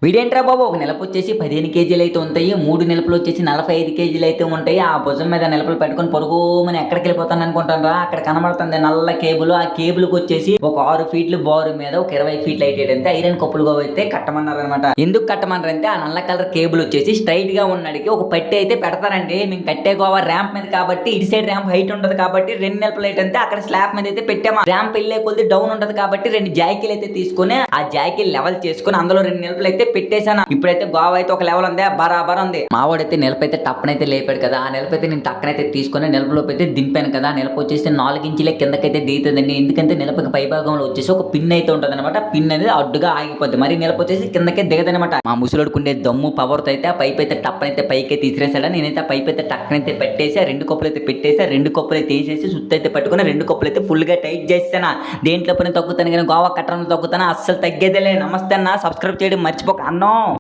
వీడేంట్రా బాబు ఒక నిలప వచ్చేసి 15 కేజీలు అయితే ఉంటాయి, 3 నిలపలు వచ్చేసి 45 కేజీలు అయితే ఉంటాయి. ఆ భుజం మీద నిలపలు పెట్టుకొని పరుగుమని ఎక్కడికి వెళ్ళిపోతాను అనుకుంటాను. అక్కడ కనబడుతుంది నల్ల కేబుల్. ఆ కేబుల్ కి వచ్చేసి ఒక 6 ఫీట్లు బారు మీద ఒక 20 ఫీట్లు అయితే ఐరన్ కప్పులుగా అయితే కట్టమన్నారు అనమాట. ఎందుకు కట్టమన్నారంటే ఆ నల్ల కలర్ కేబుల్ వచ్చేసి స్ట్రైట్ గా ఉన్నడికి ఒక పట్టి అయితే పెడతారండి. మేము కట్టే గోవా ర్యాంప్ మీద కాబట్టి ఇటు సైడ్ ర్యాంప్ హైట్ ఉంటది కాబట్టి 2 నిలపలు అయితే అక్కడ స్లాబ్ మీద అయితే పెట్టాము. ర్యాంప్ వెళ్ళే కొద్ది డౌన్ ఉంటది కాబట్టి 2 జాకీలు అయితే తీసుకుని ఆ జాకీలు లెవెల్ చేసుకుని అందులో 2 నిలపలు అయితే పెట్టేశాను. ఇప్పుడైతే గోవా అయితే ఒక లెవెల్ ఉంది, బరాబర్ ఉంది. మావాడైతే నిలపైతే టప్పనైతే లేపాడు కదా, ఆ నిలపైతే నేను టక్కనైతే తీసుకుని నిలపలోపు అయితే దింపాను కదా. నిలప వచ్చేసి 4 ఇంచులే కిందకైతే దిగుతుందండి. ఎందుకంటే నిలపకి పై భాగంలో వచ్చేసి ఒక పిన్ అయితే ఉంటుంది అనమాట. పిన్ అనేది అడ్డుగా ఆగిపోద్ది, మరి నిలప వచ్చేసి కిందకే దిగదనమాట. మా ముసలోడుకుండే దమ్ము పవర్ తో అయితే ఆ పైప్ అయితే టప్పనైతే పైకి తీసిరేసాడు. నేనైతే ఆ పైప్ అయితే టక్కనైతే పెట్టేసి 2 కప్పులు అయితే పెట్టేసి 2 కప్పులు అయితే తీసేసి సుత్తి అయితే పట్టుకుని 2 కప్పులు అయితే ఫుల్ గా టైట్ చేస్తాను. దేంట్లో పని తగ్గుతాను కానీ గోవా కట్టడం తగ్గుతాను, అస్సలు తగ్గేదేలే. నమస్తే అన్న, సబ్స్క్రైబ్ చేయడం మర్చిపోక అన్నం.